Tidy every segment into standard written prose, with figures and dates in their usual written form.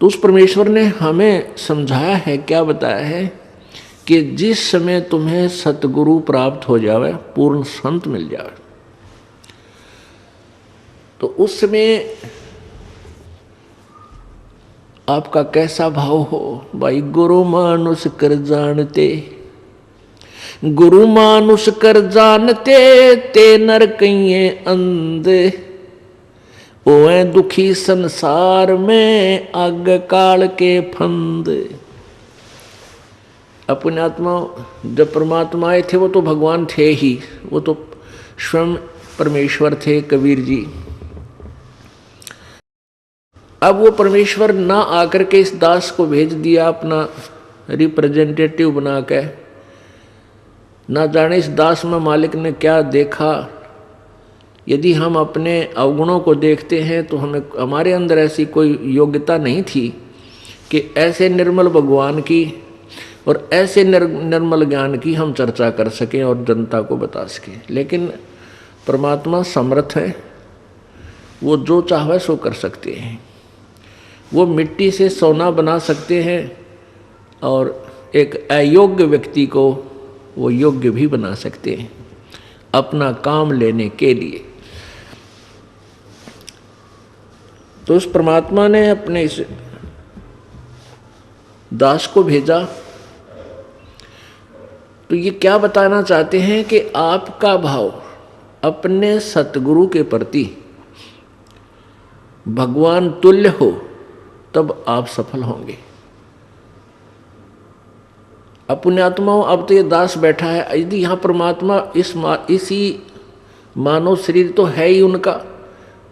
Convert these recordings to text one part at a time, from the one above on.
तो उस परमेश्वर ने हमें समझाया है, क्या बताया है कि जिस समय तुम्हें सतगुरु प्राप्त हो जावे, पूर्ण संत मिल जावे, तो उस समय आपका कैसा भाव हो। भाई गुरु मानुष कर जानते, गुरु मानुष कर जानते, ते नर कहिए अंधे, ओए दुखी संसार में आग काल के फंद। अपने आत्मा जब परमात्मा आए थे वो तो भगवान थे ही, वो तो स्वयं परमेश्वर थे कबीर जी। अब वो परमेश्वर ना आकर के इस दास को भेज दिया अपना रिप्रेजेंटेटिव बना के, ना जाने इस दास में मालिक ने क्या देखा। यदि हम अपने अवगुणों को देखते हैं तो हमें, हमारे अंदर ऐसी कोई योग्यता नहीं थी कि ऐसे निर्मल भगवान की और ऐसे निर्मल ज्ञान की हम चर्चा कर सकें और जनता को बता सकें। लेकिन परमात्मा समर्थ है, वो जो चाहे सो कर सकते हैं। वो मिट्टी से सोना बना सकते हैं और एक अयोग्य व्यक्ति को वो योग्य भी बना सकते हैं अपना काम लेने के लिए। तो उस परमात्मा ने अपने इस दास को भेजा। तो ये क्या बताना चाहते हैं कि आपका भाव अपने सतगुरु के प्रति भगवान तुल्य हो, तब आप सफल होंगे। अपने आत्माओं, अब तो ये दास बैठा है, यदि यहाँ परमात्मा इसी मानव शरीर तो है ही उनका,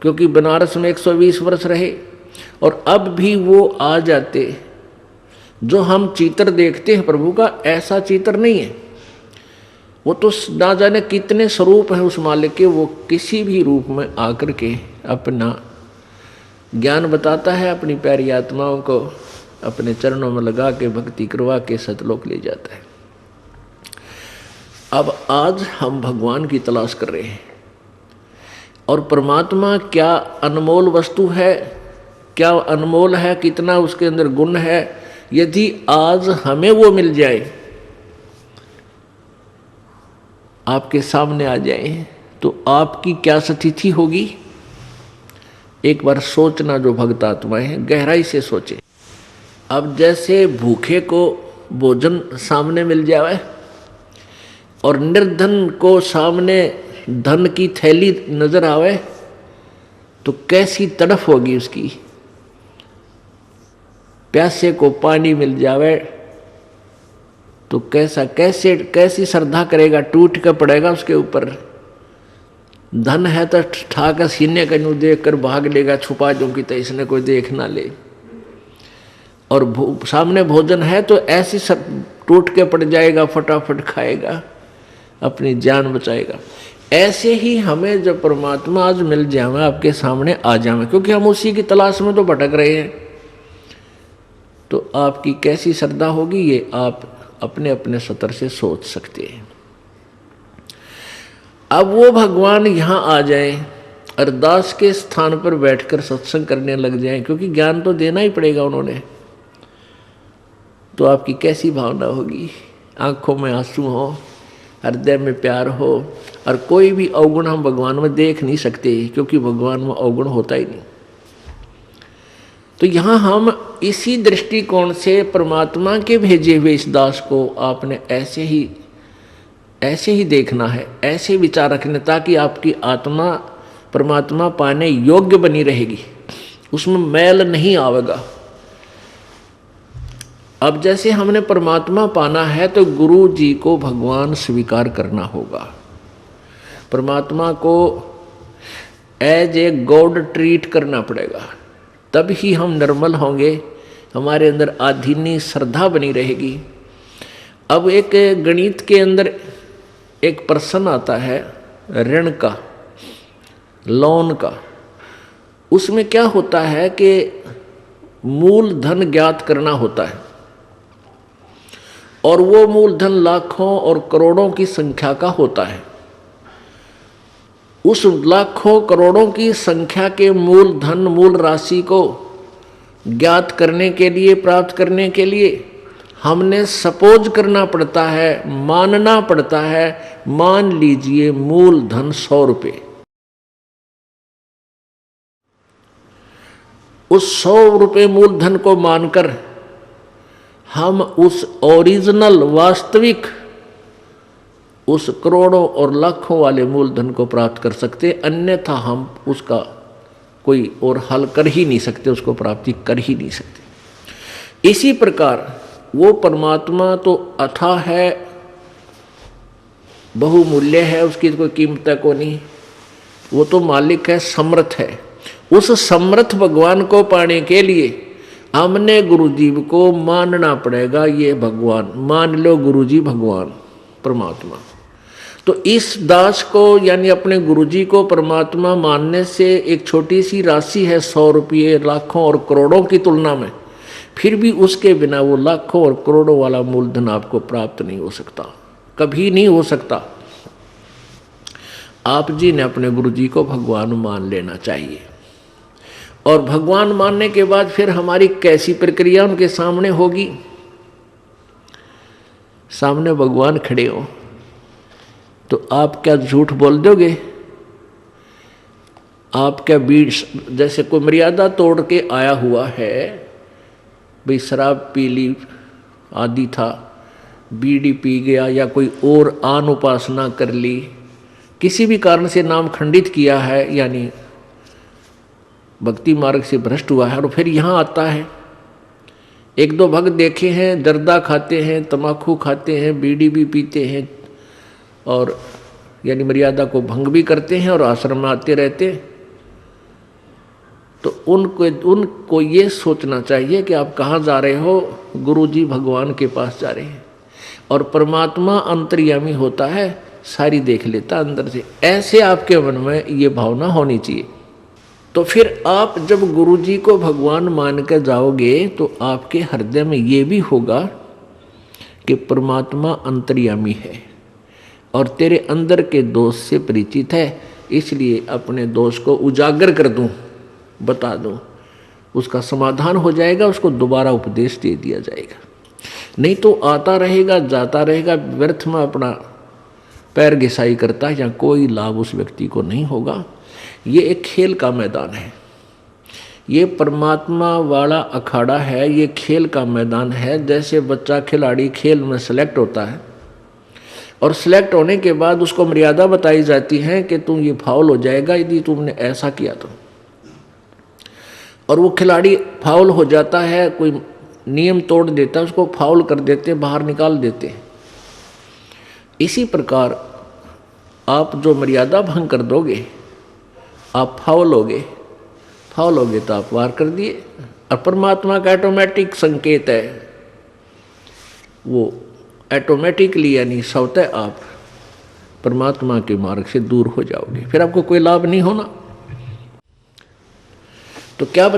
क्योंकि बनारस में 120 वर्ष रहे, और अब भी वो आ जाते। जो हम चित्र देखते हैं प्रभु का, ऐसा चित्र नहीं है। वो तो ना जाने कितने स्वरूप हैं उस मालिक के, वो किसी भी रूप में आकर के अपना ज्ञान बताता है, अपनी प्यारी आत्माओं को अपने चरणों में लगा के भक्ति करवा के सतलोक ले जाता है। अब आज हम भगवान की तलाश कर रहे हैं, और परमात्मा क्या अनमोल वस्तु है, क्या अनमोल है, कितना उसके अंदर गुण है। यदि आज हमें वो मिल जाए, आपके सामने आ जाए, तो आपकी क्या स्थिति होगी। एक बार सोचना, जो भक्त आत्माएं हैं गहराई से सोचे। अब जैसे भूखे को भोजन सामने मिल जाए और निर्धन को सामने धन की थैली नजर आवे, तो कैसी तड़फ होगी उसकी। प्यासे को पानी मिल जावे तो कैसी श्रद्धा करेगा, टूट कर पड़ेगा उसके ऊपर। धन है तो ठाकर सीने का न्यू देख कर भाग लेगा, छुपा जो कि तो इसने कोई देख ना ले। और सामने भोजन है तो ऐसी सब टूट के पड़ जाएगा, फटाफट खाएगा, अपनी जान बचाएगा। ऐसे ही हमें जब परमात्मा आज मिल जाए, आपके सामने आ जाए, क्योंकि हम उसी की तलाश में तो भटक रहे हैं, तो आपकी कैसी श्रद्धा होगी, ये आप अपने अपने स्तर से सोच सकते हैं। अब वो भगवान यहाँ आ जाए, अरदास के स्थान पर बैठकर सत्संग करने लग जाए, क्योंकि ज्ञान तो देना ही पड़ेगा उन्होंने, तो आपकी कैसी भावना होगी। आंखों में आंसू हो, हृदय में प्यार हो, और कोई भी अवगुण हम भगवान में देख नहीं सकते, क्योंकि भगवान में अवगुण होता ही नहीं। तो यहाँ हम इसी दृष्टिकोण से परमात्मा के भेजे हुए इस दास को आपने ऐसे ही देखना है, ऐसे विचार रखने, ताकि आपकी आत्मा परमात्मा पाने योग्य बनी रहेगी, उसमें मैल नहीं आवेगा। अब जैसे हमने परमात्मा पाना है तो गुरु जी को भगवान स्वीकार करना होगा। परमात्मा को एज ए गॉड ट्रीट करना पड़ेगा, तब ही हम निर्मल होंगे, हमारे अंदर आधीनी श्रद्धा बनी रहेगी। अब एक गणित के अंदर एक प्रश्न आता है ऋण का, लोन का। उसमें क्या होता है कि मूल धन ज्ञात करना होता है, और वो मूलधन लाखों और करोड़ों की संख्या का होता है। उस लाखों करोड़ों की संख्या के मूलधन, मूल राशि को ज्ञात करने के लिए, प्राप्त करने के लिए हमने सपोज करना पड़ता है, मानना पड़ता है। मान लीजिए मूलधन 100 रुपये। उस 100 रुपये मूलधन को मानकर हम उस ओरिजिनल, वास्तविक, उस करोड़ों और लाखों वाले मूलधन को प्राप्त कर सकते, अन्यथा हम उसका कोई और हल कर ही नहीं सकते, उसको प्राप्ति कर ही नहीं सकते। इसी प्रकार वो परमात्मा तो अथाह है, बहुमूल्य है, उसकी कोई कीमत को नहीं। वो तो मालिक है, समर्थ है। उस समर्थ भगवान को पाने के लिए हमने गुरुजी को मानना पड़ेगा। ये भगवान मान लो, गुरुजी भगवान परमात्मा। तो इस दास को यानी अपने गुरुजी को परमात्मा मानने से एक छोटी सी राशि है 100 रुपये लाखों और करोड़ों की तुलना में, फिर भी उसके बिना वो लाखों और करोड़ों वाला मूलधन आपको प्राप्त नहीं हो सकता, कभी नहीं हो सकता। आप जी ने अपने गुरुजी को भगवान मान लेना चाहिए। और भगवान मानने के बाद फिर हमारी कैसी प्रक्रिया उनके सामने होगी? सामने भगवान खड़े हो तो आप क्या झूठ बोल दोगे? आप क्या बीड़, जैसे कोई मर्यादा तोड़ के आया हुआ है, भाई शराब पी ली आदि था, बीड़ी पी गया या कोई और आन उपासना कर ली, किसी भी कारण से नाम खंडित किया है, यानी भक्ति मार्ग से भ्रष्ट हुआ है, और फिर यहाँ आता है। एक दो भक्त देखे हैं, जर्दा खाते हैं, तम्बाकू खाते हैं, बीड़ी भी पीते हैं, और यानी मर्यादा को भंग भी करते हैं और आश्रम में आते रहते। तो उनको ये सोचना चाहिए कि आप कहाँ जा रहे हो? गुरुजी भगवान के पास जा रहे हैं। और परमात्मा अंतर्यामी होता है, सारी देख लेता अंदर से। ऐसे आपके मन में ये भावना होनी चाहिए। तो फिर आप जब गुरुजी को भगवान मान कर जाओगे तो आपके हृदय में ये भी होगा कि परमात्मा अंतर्यामी है और तेरे अंदर के दोष से परिचित है, इसलिए अपने दोष को उजागर कर दूं, बता दूं, उसका समाधान हो जाएगा, उसको दोबारा उपदेश दे दिया जाएगा। नहीं तो आता रहेगा, जाता रहेगा, व्यर्थ में अपना पैर घिसाई करता है, या कोई लाभ उस व्यक्ति को नहीं होगा। ये एक खेल का मैदान है, ये परमात्मा वाला अखाड़ा है, ये खेल का मैदान है। जैसे बच्चा खिलाड़ी खेल में सेलेक्ट होता है और सिलेक्ट होने के बाद उसको मर्यादा बताई जाती है कि तुम ये फाउल हो जाएगा यदि तुमने ऐसा किया तो, और वो खिलाड़ी फाउल हो जाता है, कोई नियम तोड़ देता है, उसको फाउल कर देते, बाहर निकाल देते। इसी प्रकार आप जो मर्यादा भंग कर दोगे, आप फाउल होगे तो आप वार कर दिए। और परमात्मा का ऑटोमेटिक संकेत है, वो ऑटोमेटिकली यानी स्वतः आप परमात्मा के मार्ग से दूर हो जाओगे, फिर आपको कोई लाभ नहीं होना। तो क्या